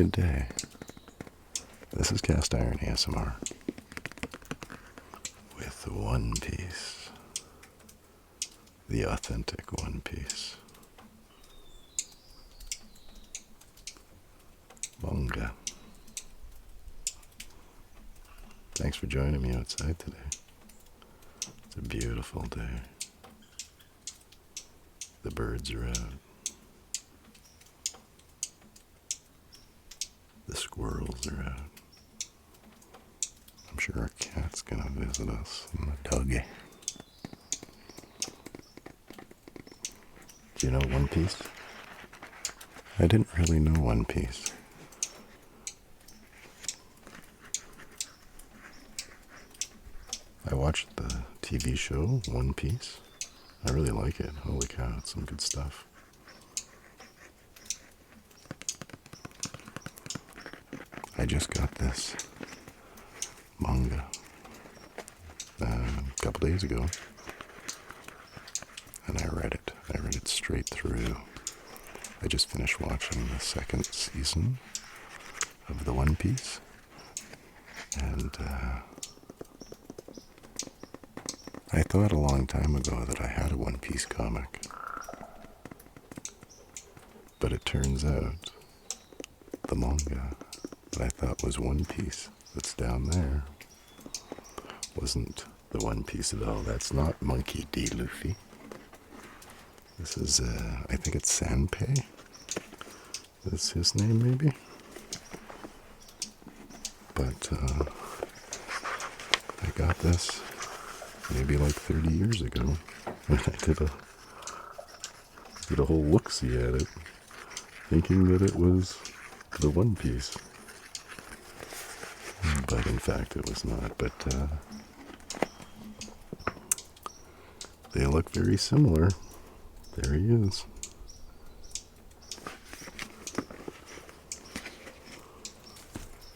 Good day. This is Cast Iron ASMR with One Piece, the authentic One Piece manga. Thanks for joining me outside today. It's a beautiful day. The birds are out. The squirrels are out. I'm sure our cat's gonna visit us and the doggy. Do you know One Piece? I didn't really know One Piece. I watched the TV show One Piece. I really like it. Holy cow, it's some good stuff. I just got this manga a couple days ago, and I read it. I read it straight through. I just finished watching the second season of the One Piece, and I thought a long time ago that I had a One Piece comic, but it turns out the manga that I thought was One Piece that's down there wasn't the One Piece at all. That's not Monkey D. Luffy. This is, I think it's Sanpei. That's his name, maybe? But, I got this maybe like 30 years ago when I did a whole look-see at it, thinking that it was the One Piece. But in fact it was not. But they look very similar. There he is.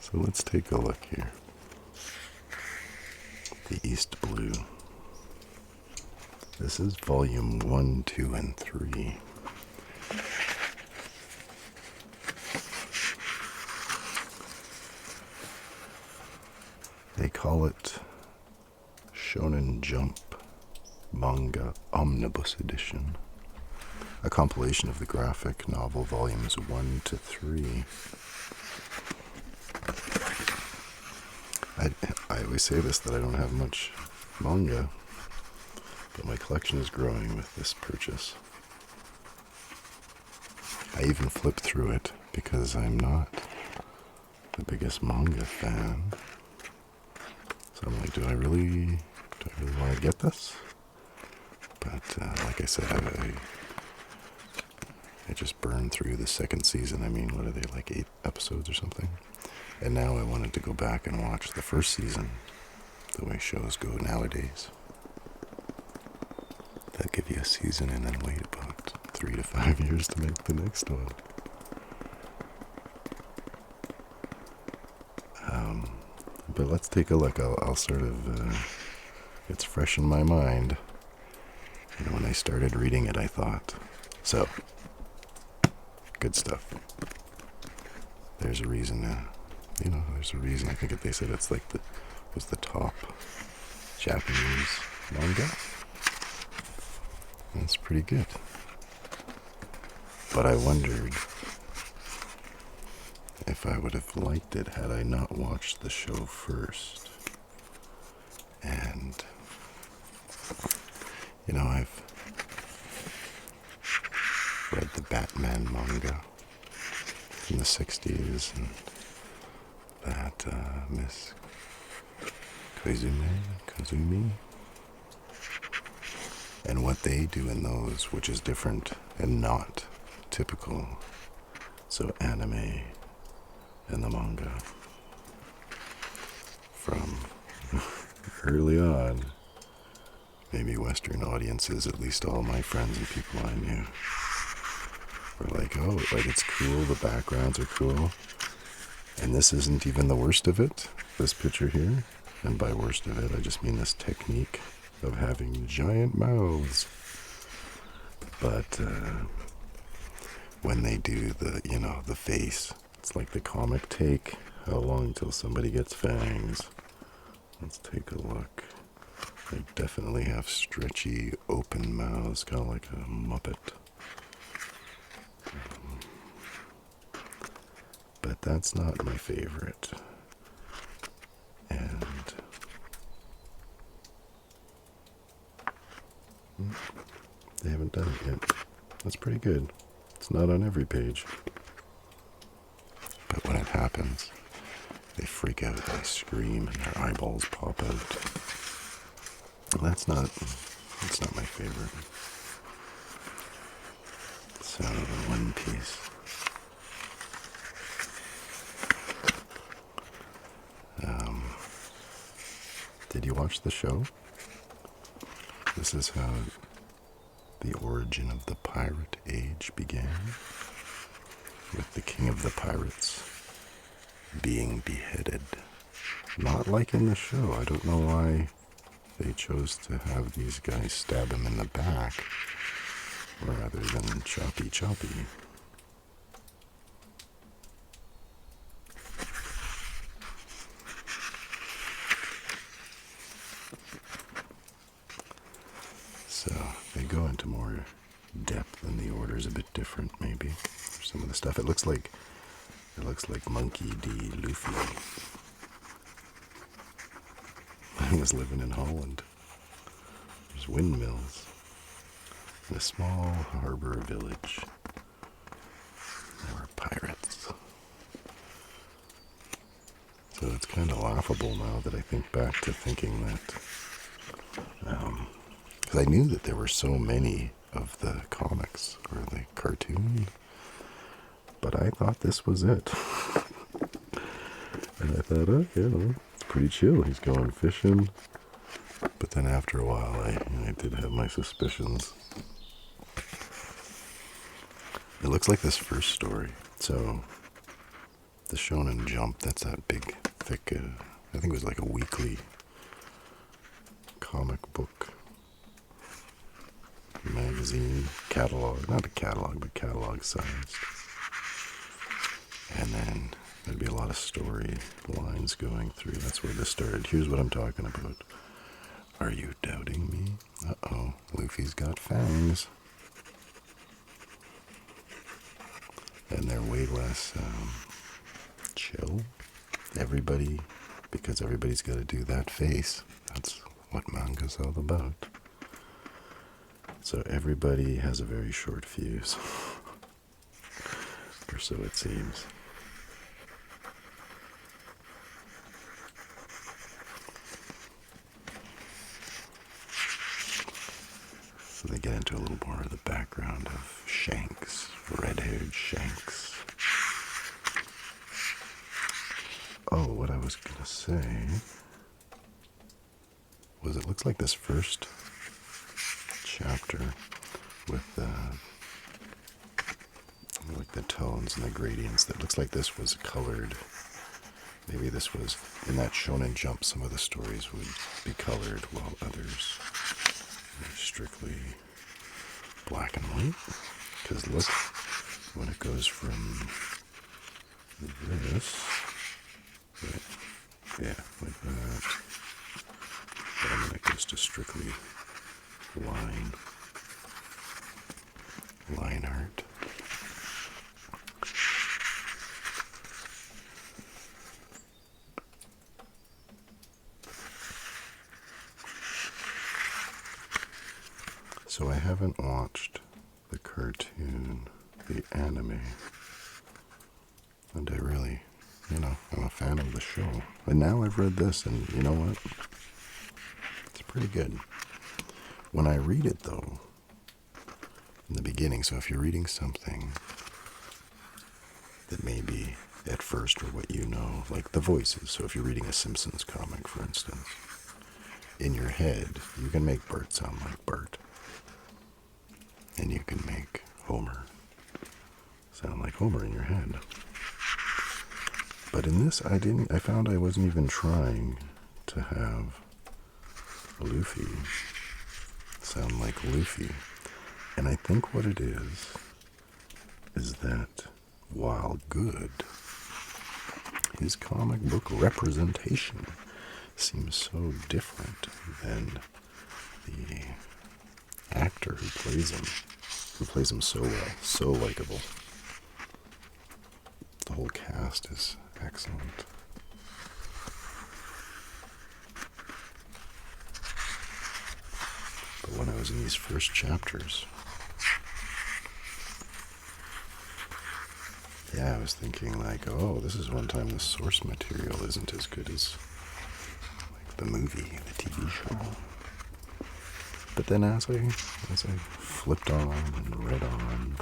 So let's take a look here. The East Blue. This is volume 1, 2, and 3. They call it Shonen Jump Manga Omnibus Edition, a compilation of the graphic novel volumes 1 to 3. I always say this, that I don't have much manga, but my collection is growing with this purchase. I even flipped through it because I'm not the biggest manga fan. So I'm like, do I really want to get this? But like I said, I just burned through the second season. I mean, what are they, like 8 episodes or something? And now I wanted to go back and watch the first season, the way shows go nowadays. They'll give you a season and then wait about 3 to 5 years to make the next one. But let's take a look. I'll sort of, it's fresh in my mind. You know, when I started reading it, I thought, so, good stuff. There's a reason, there's a reason. I think they said it's like was the top Japanese manga. That's pretty good. But I wondered if I would have liked it had I not watched the show first. And, I've read the Batman manga from the 60s, and that Miss Kazumi, and what they do in those, which is different and not typical. So anime and the manga from early on, maybe Western audiences, at least all my friends and people I knew, were like, oh, like it's cool, the backgrounds are cool, and this isn't even the worst of it, this picture here. And by worst of it, I just mean this technique of having giant mouths. But when they do the face It's like the comic take. How long till somebody gets fangs? Let's take a look. They definitely have stretchy, open mouths, kind of like a Muppet. But that's not my favorite. And they haven't done it yet. That's pretty good. It's not on every page. But when it happens, they freak out, they scream, and their eyeballs pop out. That's not my favorite. So, One Piece. Did you watch the show? This is how the origin of the pirate age began, with the king of the pirates being beheaded. Not like in the show. I don't know why they chose to have these guys stab him in the back rather than choppy choppy. So they go into more depth, and the order's a bit different, maybe. Some of the stuff. It looks like Monkey D. Luffy. He was living in Holland. There's windmills in a small harbor village. There were pirates. So it's kind of laughable now that I think back to thinking that, because I knew that there were so many of the comics or the cartoon, but I thought this was it. And I thought, oh, it's pretty chill. He's going fishing. But then after a while, I did have my suspicions. It looks like this first story. So, the Shonen Jump, that's that big, thick, I think it was like a weekly comic book magazine catalog. Not a catalog, but catalog sized. And then there'd be a lot of story lines going through. That's where this started. Here's what I'm talking about. Are you doubting me? Uh-oh, Luffy's got fangs. And they're way less chill. Because everybody's got to do that face. That's what manga's all about. So everybody has a very short fuse. Or so it seems. So they get into a little more of the background of Shanks, red-haired Shanks. Oh, what I was going to say was it looks like this first chapter with like the tones and the gradients, that looks like this was colored. Maybe this was, in that Shonen Jump, some of the stories would be colored while others are strictly black and white. Because look, when it goes from this, yeah, like that, and then it goes to strictly line art. So I haven't watched the cartoon, the anime, and I really, I'm a fan of the show. And now I've read this, and you know what? It's pretty good. When I read it, though, in the beginning, so if you're reading something that maybe at first or what you know, like the voices, so if you're reading a Simpsons comic, for instance, in your head, you can make Bart sound like Bart. And you can make Homer sound like Homer in your head. But in this, I found I wasn't even trying to have Luffy sound like Luffy. And I think what it is that while good, his comic book representation seems so different than the actor who plays him so well, so likable. The whole cast is excellent. But when I was in these first chapters, yeah, I was thinking like, oh, this is one time the source material isn't as good as like the movie, the TV show. But then as I flipped on and read on,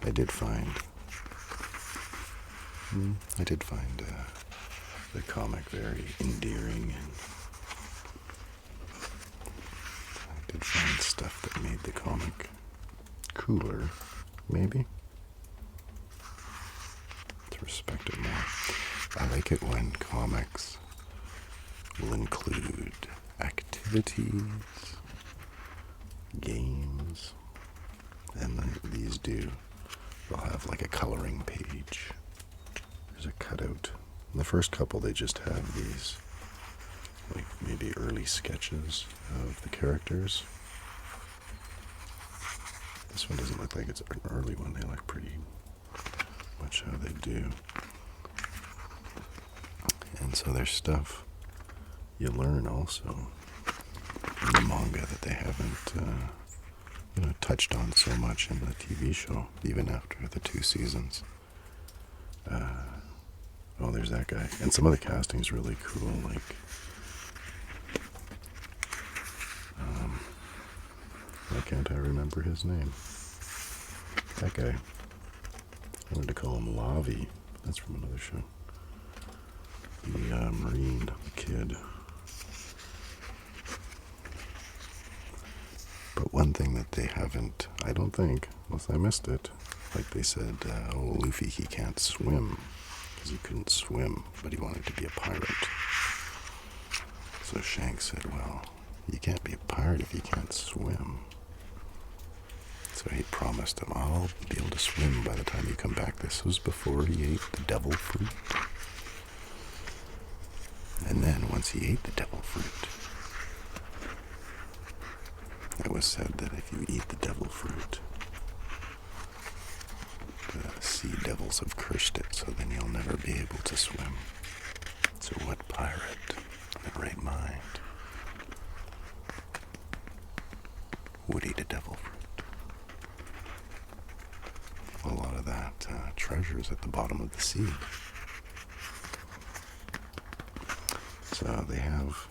I did find the comic very endearing, and I did find stuff that made the comic cooler, maybe, to respect it more. I like it when comics will include activities, games, and these do. They'll have like a coloring page. There's a cutout. In the first couple, they just have these, like maybe early sketches of the characters. This one doesn't look like it's an early one. They look pretty much how they do. And so there's stuff you learn also in the manga that they haven't touched on so much in the TV show, even after the 2 seasons. Oh, there's that guy. And some of the casting's really cool, like why can't I remember his name? That guy. I wanted to call him Lavi. That's from another show. The Marine, the kid. But one thing that they haven't, I don't think, unless I missed it, like they said, oh, Luffy, he can't swim, because he couldn't swim, but he wanted to be a pirate. So Shanks said, well, you can't be a pirate if you can't swim. So he promised him, I'll be able to swim by the time you come back. This was before he ate the devil fruit. And then once he ate the devil fruit, it was said that if you eat the devil fruit, the sea devils have cursed it, so then you'll never be able to swim. So what pirate in their right mind would eat a devil fruit? A lot of that treasure's at the bottom of the sea. So they have,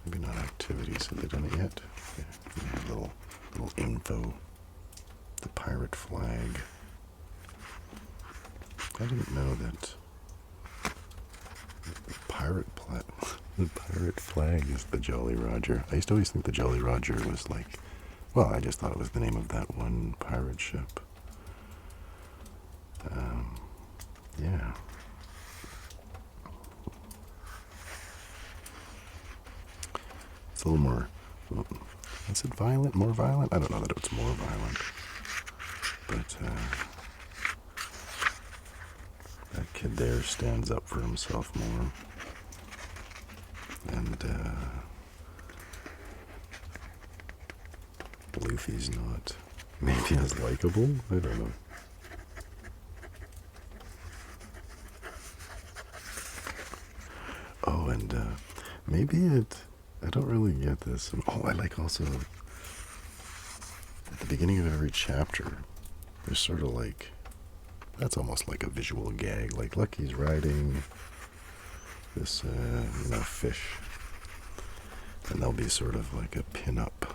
maybe not activities, have they done it yet? Yeah, they have little info. The pirate flag. I didn't know that the pirate flag is the Jolly Roger. I used to always think the Jolly Roger was like, well, I just thought it was the name of that one pirate ship. Yeah. It's a little more, is it violent? More violent? I don't know that it's more violent. But that kid there stands up for himself more. And Luffy's not maybe as likable? I don't know. Oh, and maybe I don't really get this. Oh, I like also, at the beginning of every chapter, there's sort of like, that's almost like a visual gag. Like, look, he's riding this, fish. And there'll be sort of like a pin-up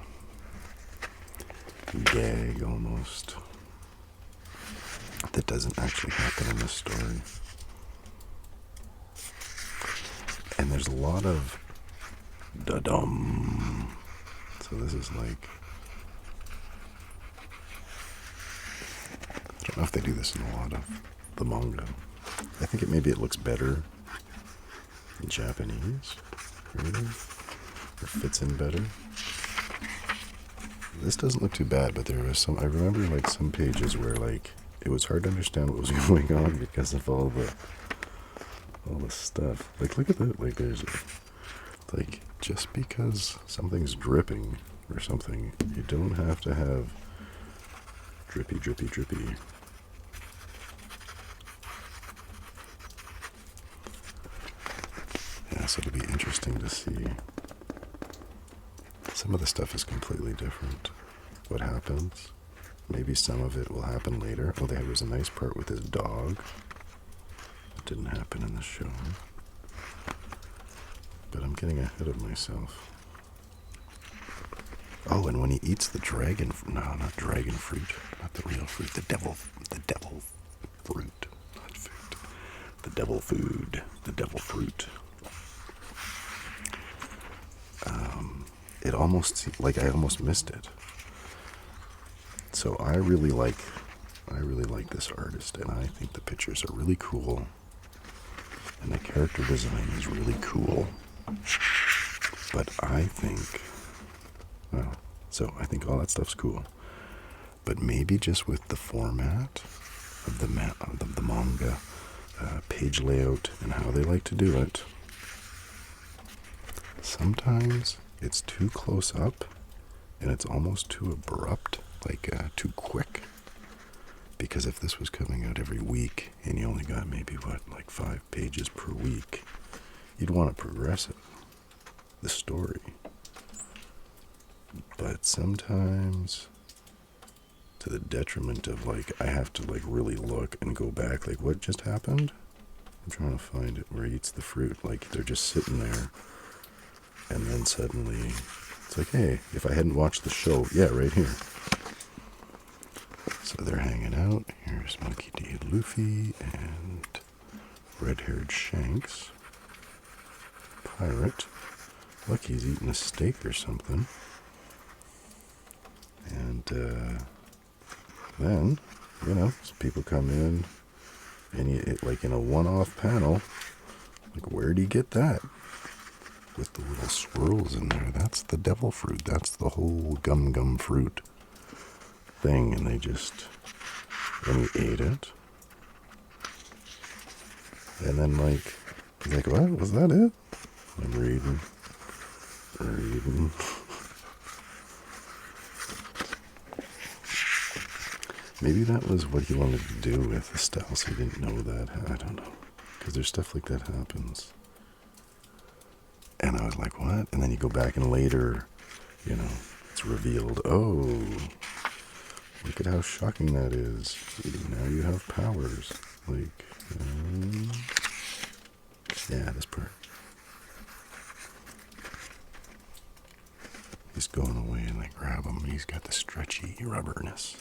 gag almost that doesn't actually happen in the story. And there's a lot of da-dum. So this is like, I don't know if they do this in a lot of the manga. I think maybe it looks better in Japanese, really, or fits in better. This doesn't look too bad, but there was some, I remember like some pages where like it was hard to understand what was going on because of all the stuff. Like, look at that. Like, like, just because something's dripping or something, you don't have to have drippy, drippy, drippy. Yeah, so it'll be interesting to see. Some of the stuff is completely different. What happens? Maybe some of it will happen later. Oh, there was a nice part with his dog. That didn't happen in the show. But I'm getting ahead of myself. Oh, and when he eats the dragon... No, not dragon fruit. Not the real fruit. The devil fruit. Not food. The devil food. The devil fruit. It almost... Like, I almost missed it. So I really like this artist, and I think the pictures are really cool, and the character design is really cool. But I think, I think all that stuff's cool. But maybe just with the format of the manga, page layout, and how they like to do it, sometimes it's too close up, and it's almost too abrupt. Like, too quick. Because if this was coming out every week and you only got maybe, like 5 pages per week, you'd want to progress it, the story. But sometimes, to the detriment of, like, I have to, like, really look and go back, like, what just happened? I'm trying to find it where he eats the fruit. Like, they're just sitting there, and then suddenly, it's like, hey, if I hadn't watched the show, yeah, right here. So they're hanging out. Here's Monkey D. Luffy and red-haired Shanks. Pirate. Look, he's eating a steak or something. And then, some people come in, and like in a one-off panel, like, where'd he get that? With the little swirls in there. That's the devil fruit. That's the whole gum fruit thing, and they just, when he ate it, and then, like, he's like, what? Was that it? I'm reading. Maybe that was what he wanted to do with the style, so he didn't know that. I don't know. Because there's stuff like that happens. And I was like, what? And then you go back and later, it's revealed, oh, look at how shocking that is. Now you have powers. Like, yeah, this part. He's going away and I grab him. He's got the stretchy rubberness.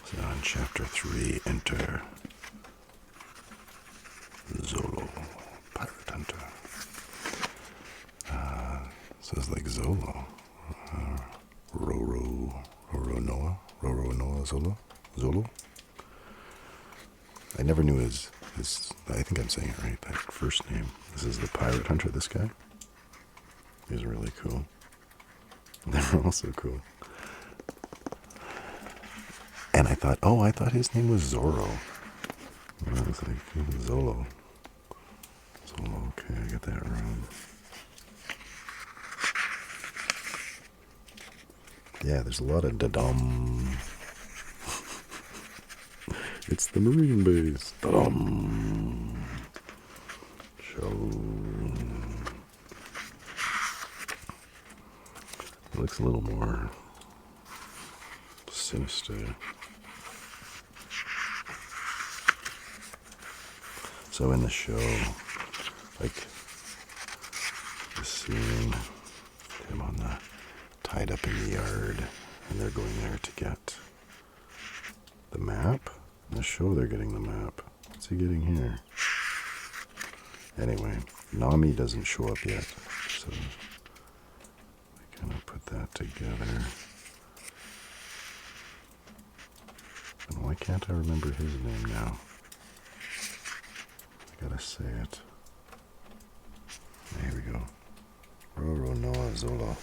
So in chapter 3, enter Zolo, pirate hunter. So it's like Zolo. Roro Noah Zolo. I never knew his, I think I'm saying it right, that first name. This is the pirate hunter, this guy. He's really cool. They're also cool. And I thought his name was Zorro. And I was like, Zolo. Okay, I got that wrong. Yeah, there's a lot of da-dum. It's the Marine base. Da-dum. Show. It looks a little more sinister. So in the show, like, the scene, him on the, tied up in the yard, and they're going there to get the map. In the show, they're getting the map. What's he getting here? Anyway, Nami doesn't show up yet, so I kind of put that together. And why can't I remember his name now? I gotta say it. Maybe Zolo.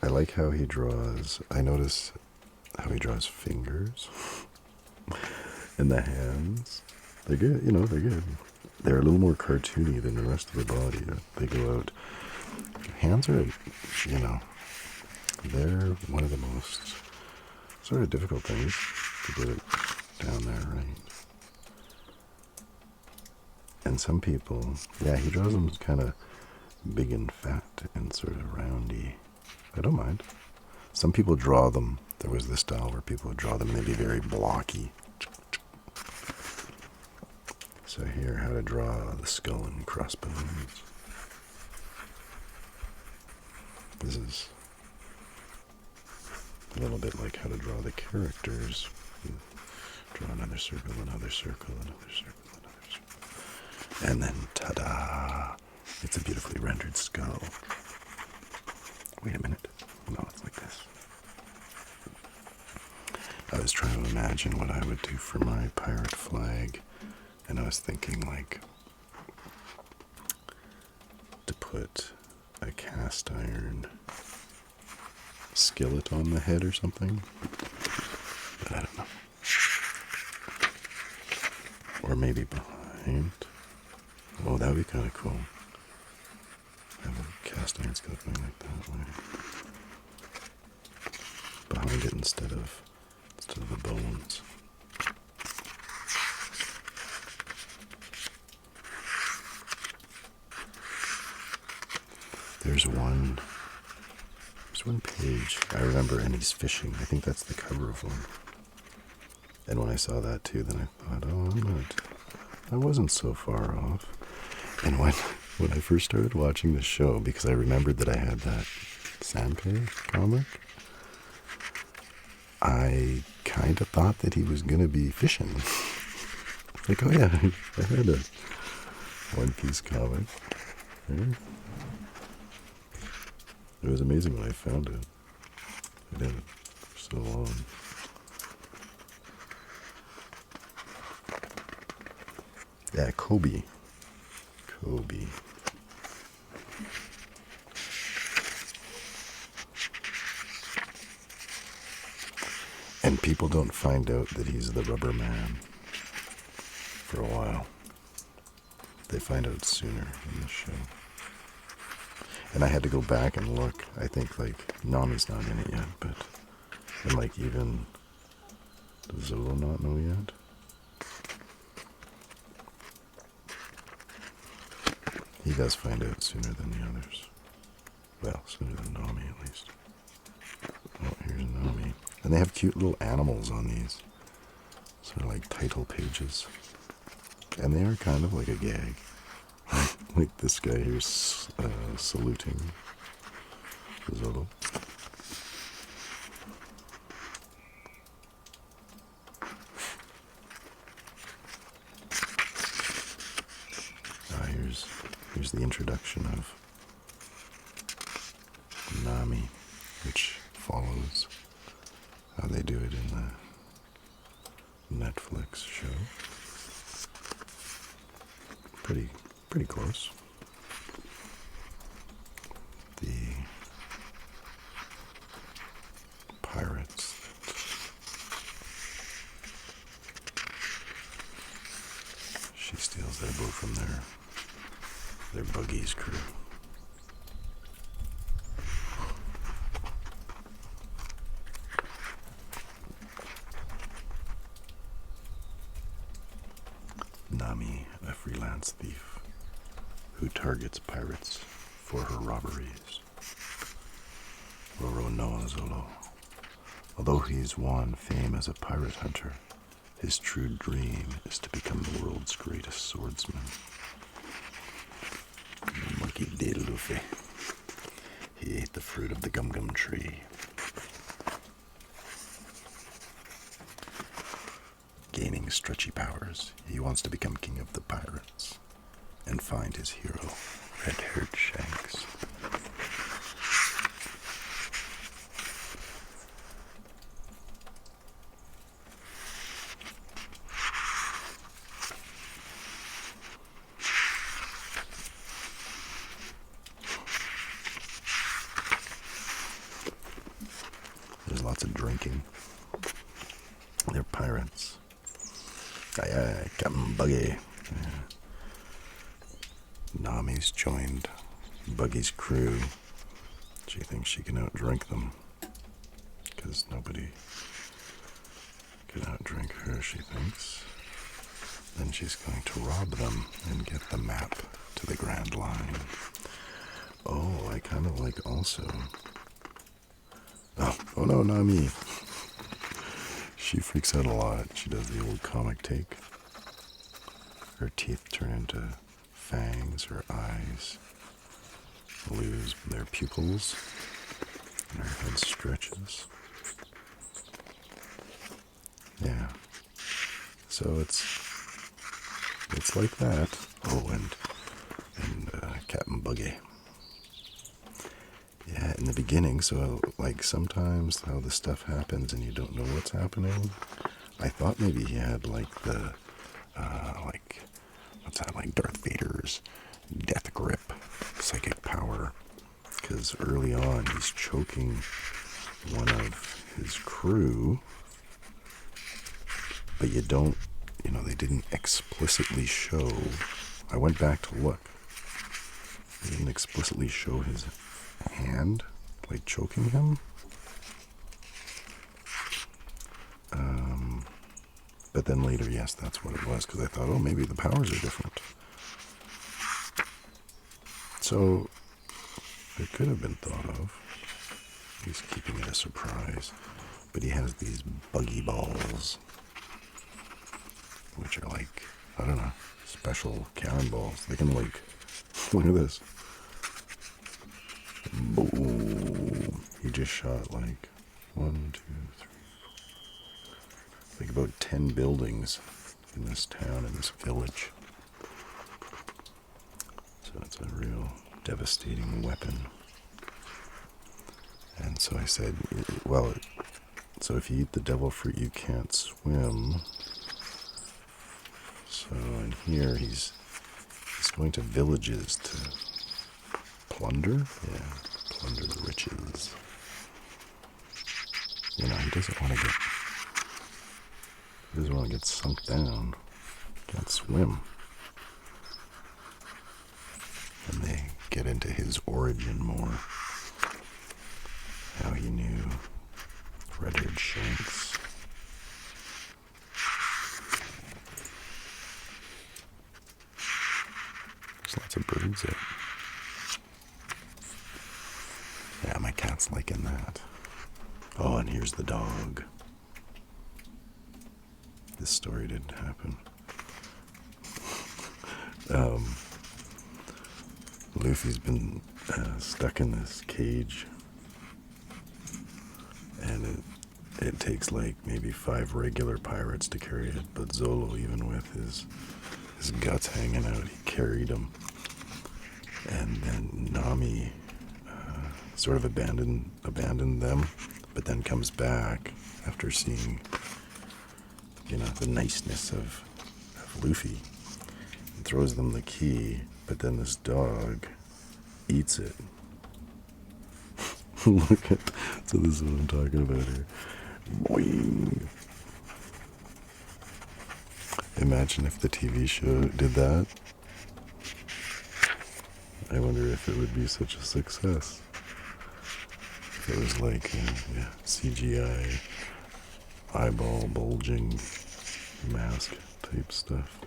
I like how he draws. I notice how he draws fingers and the hands. They're good, they're good. They're a little more cartoony than the rest of the body. They go out. Hands are, they're one of the most sort of difficult things to get it down there right. And some people, he draws them kind of big and fat and sort of roundy. I don't mind. Some people draw them. There was this style where people would draw them and they'd be very blocky. So here, how to draw the skull and crossbones. This is a little bit like how to draw the characters. Draw another circle, another circle, another circle, another circle. And then, ta-da! It's a beautifully rendered skull. Wait a minute. No, it's like this. I was trying to imagine what I would do for my pirate flag. And I was thinking, like, to put a cast iron skillet on the head or something. But I don't know. Or maybe behind. Oh, that would be kind of cool. Have a cast iron skillet going like that way. Behind it instead of the bones. There's one page I remember, and he's fishing. I think that's the cover of one. And when I saw that too, then I thought, I wasn't so far off. And when I first started watching the show, because I remembered that I had that Sanpei comic, I kind of thought that he was going to be fishing. Like, oh yeah, I had a One Piece comic. Yeah. It was amazing when I found it. I had it for so long. Yeah, Kobe. And people don't find out that he's the Rubber Man for a while. They find out sooner in the show. And I had to go back and look. I think, Nami's not in it yet, and even, does Zolo not know yet? He does find out sooner than the others. Well, sooner than Nami, at least. Oh, here's Nami. And they have cute little animals on these. Sort of like title pages. And they are kind of like a gag. Like this guy here's saluting Zolo. Here's the introduction of Nami, which follows how they do it in the Netflix show. Pretty close. The pirates she steals their boat from their buggy's crew. Nami, a freelance thief who targets pirates for her robberies. Roro no Zolo. Although he's won fame as a pirate hunter, his true dream is to become the world's greatest swordsman. Monkey D. Luffy. He ate the fruit of the gum-gum tree. Gaining stretchy powers, he wants to become king of the pirates and find his hero, red-haired Shanks. There's lots of drinking. They're pirates. Aye, aye, Captain Buggy. Yeah. Nami's joined Buggy's crew. She thinks she can outdrink them. Because nobody can outdrink her, she thinks. Then she's going to rob them and get the map to the Grand Line. Oh, I kind of like also... Oh no, Nami! She freaks out a lot. She does the old comic take. Her teeth turn into fangs, her eyes lose their pupils, and her head stretches. Yeah. So it's like that. Oh, and Captain Buggy. Yeah, in the beginning, so like sometimes how the stuff happens and you don't know what's happening. I thought maybe he had like the, what's that, like Darth Vader's death grip, psychic power. Because early on he's choking one of his crew, but you don't, they didn't explicitly show. I went back to look. They didn't explicitly show his hand, like choking him. But then later, yes, that's what it was, because I thought, oh, maybe the powers are different. So, it could have been thought of. He's keeping it a surprise. But he has these buggy balls, which are like, I don't know, special cannonballs. They can like, look at this. Boom. He just shot like 1, 2, 3, 4, like about 10 buildings in this town, in this village. So it's a real devastating weapon. And so I said, well, so if you eat the devil fruit, you can't swim. So in here, he's going to villages to plunder? Yeah, plunder the riches. He doesn't want to get sunk down. Can't swim. And they get into his origin more. How he knew red-haired Shanks. There's lots of birds out. Yeah, my cat's liking that. Oh, and here's the dog. This story didn't happen. Luffy's been stuck in this cage, and it takes like maybe 5 regular pirates to carry it, but Zolo, even with his guts hanging out, he carried him. And then Nami sort of abandoned them, but then comes back after seeing, the niceness of Luffy, and throws them the key, but then this dog eats it. Look at, so this is what I'm talking about here. Boing. Imagine if the TV show did that. I wonder if it would be such a success. If it was like CGI, eyeball bulging, mask type stuff.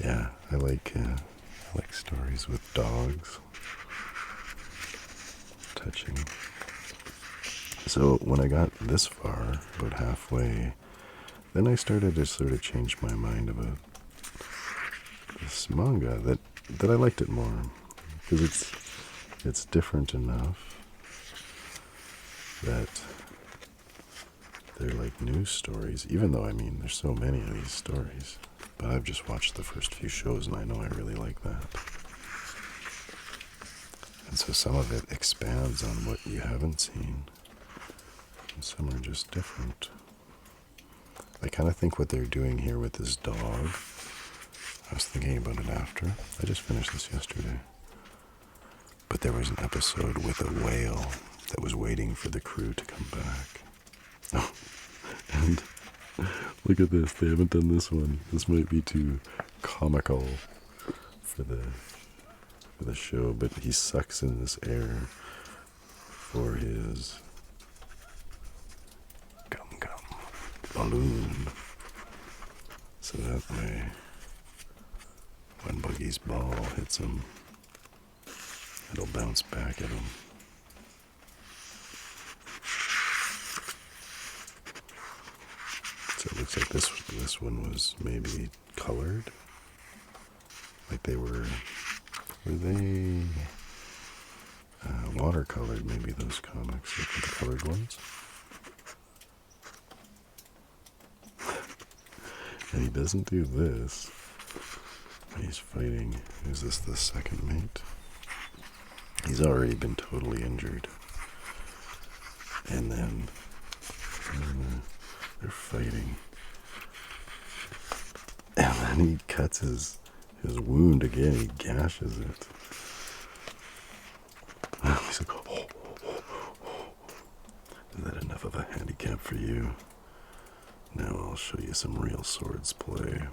Yeah, I like stories with dogs. Touching. So when I got this far, about halfway, then I started to sort of change my mind about this manga, that I liked it more, because it's different enough that they're like news stories, even though, there's so many of these stories, but I've just watched the first few shows and I know I really like that. And so some of it expands on what you haven't seen, and some are just different. I kind of think what they're doing here with this dog, I was thinking about it after. I just finished this yesterday. But there was an episode with a whale that was waiting for the crew to come back. Oh, and look at this. They haven't done this one. This might be too comical for the show, but he sucks in this air for his gum balloon. So that way, when Buggy's ball hits him, it'll bounce back at him. So it looks like this one was maybe colored. Like they were they watercolored, maybe, those comics, like the colored ones. And he doesn't do this. He's fighting. Is this the second mate? He's already been totally injured. And then they're fighting. And then he cuts his wound again. He gashes it. He's like, oh. Is that enough of a handicap for you? Now I'll show you some real swords play.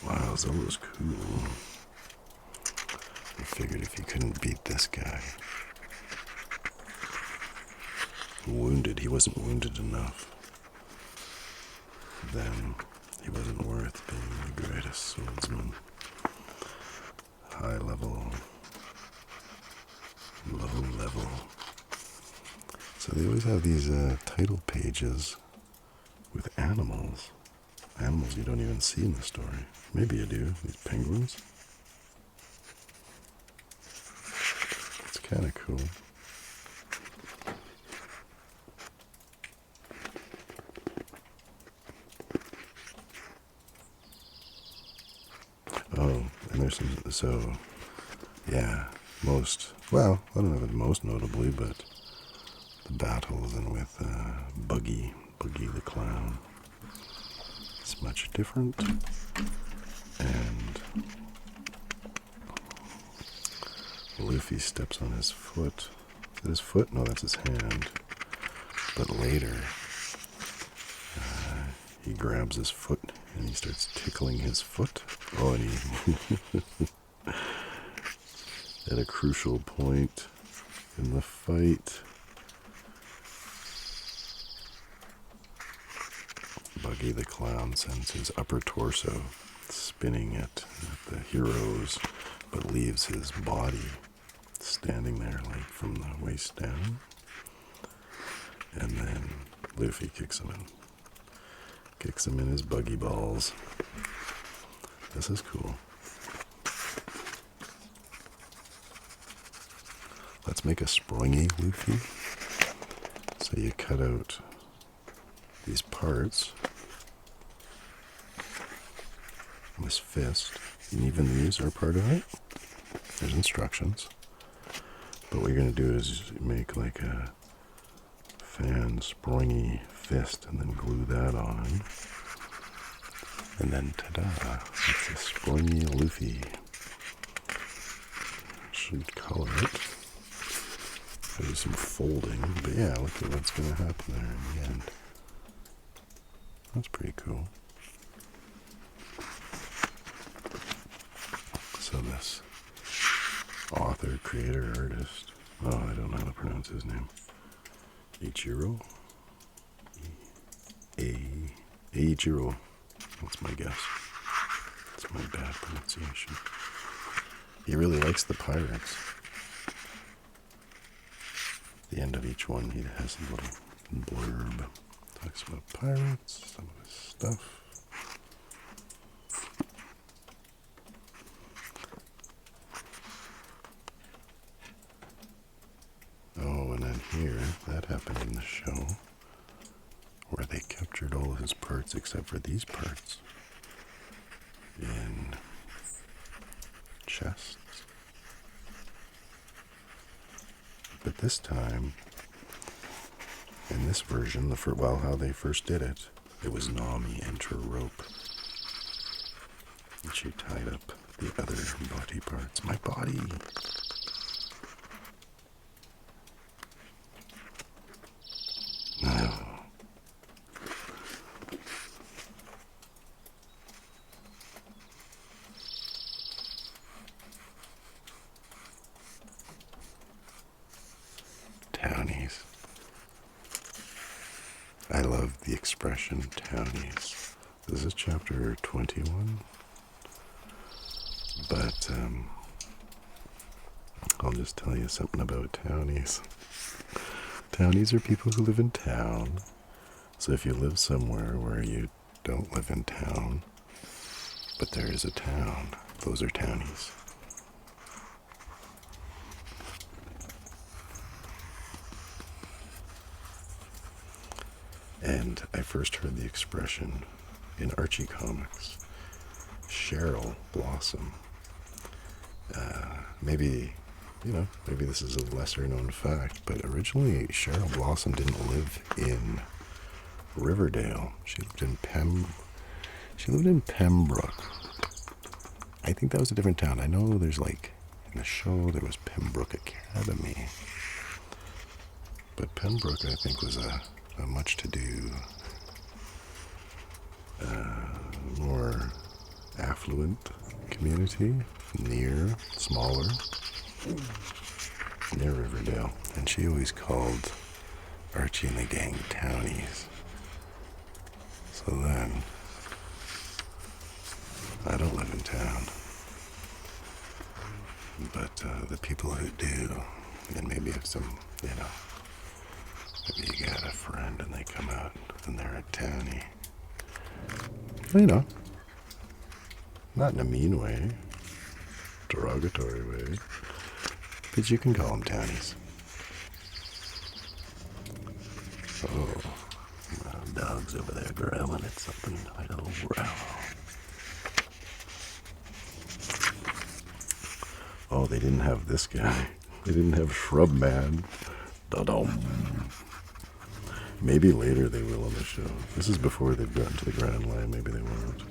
Wow, Zolo's cool. I figured if you couldn't beat this guy. Wounded, he wasn't wounded enough. Then he wasn't worth being the greatest swordsman. High level, low level. So they always have these title pages with animals. Animals you don't even see in the story. Maybe you do. These penguins. It's kind of cool. Oh, and there's some, so, yeah, well, I don't know if it's most notably, but the battles and with Buggy the Clown. It's much different, and Luffy steps on his foot. Is it his foot? No, that's his hand. But later, he grabs his foot and he starts tickling his foot. Oh, and he at a crucial point in the fight, Buggy the Clown sends his upper torso spinning at the heroes, but leaves his body standing there, like from the waist down. And then Luffy kicks him in his buggy balls. This is cool. Let's make a springy Luffy. So you cut out these parts, this fist, and even these are part of it. There's instructions. But what you're going to do is make like a fan springy fist and then glue that on. And then ta-da, it's a springy Luffy. Should color it. Do some folding, but yeah, look at what's going to happen there in the end. That's pretty cool. So this author, creator, artist, oh, I don't know how to pronounce his name. Eiichiro? Eiichiro. That's my guess. That's my bad pronunciation. He really likes the pirates. At the end of each one, he has a little blurb. Talks about pirates, some of his stuff. Oh, and then here, that happened in the show, where they captured all of his parts except for these parts in chests. But this time, in this version, how they first did it, it was Nami and her rope. And she tied up the other body parts. My body! I love the expression townies. This is chapter 21. But I'll just tell you something about townies. Townies are people who live in town. So if you live somewhere where you don't live in town, but there is a town, those are townies. And I first heard the expression in Archie comics. Cheryl Blossom. Maybe this is a lesser known fact, but originally Cheryl Blossom didn't live in Riverdale. She lived in Pembroke. I think that was a different town. I know there's in the show there was Pembroke Academy. But Pembroke, I think, was a much to do, more affluent community, smaller, near Riverdale. And she always called Archie and the gang townies. So then, I don't live in town, but the people who do, and maybe if maybe you got a friend and they come out and they're a townie. Not in a mean way, derogatory way, but you can call them townies. Oh, the dog's over there growling at something. I don't growl. Oh, they didn't have this guy. They didn't have Shrub Man. Da-dum. Maybe later they will on the show. This is before they've gotten to the Grand Line. Maybe they won't.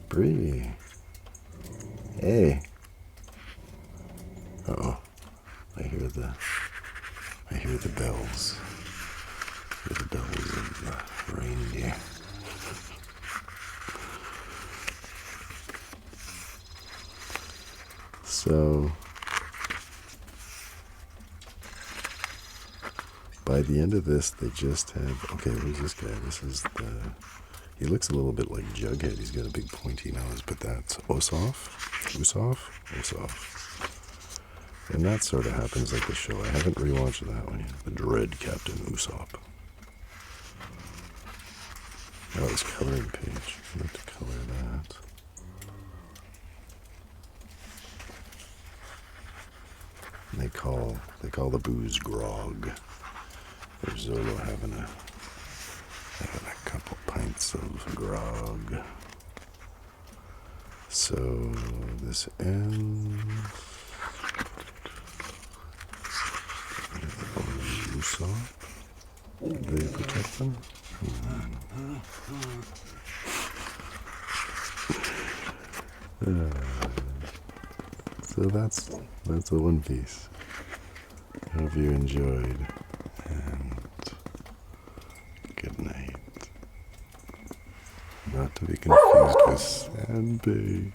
Bree. Hey. Uh-oh. I hear the bells. I hear the bells of the reindeer. So, by the end of this, they just have... Okay, who's this guy? He looks a little bit like Jughead. He's got a big pointy nose, but that's Usopp. And that sort of happens like the show. I haven't rewatched that one yet. The Dread Captain Usopp. Oh, this coloring page. I'd like to color that. And they call the booze grog. There's Zolo having a couple pints of grog. So this ends. Usopp. Did they protect them? So that's the One Piece. Hope you enjoyed, and good night. Not to be confused with Sanpei.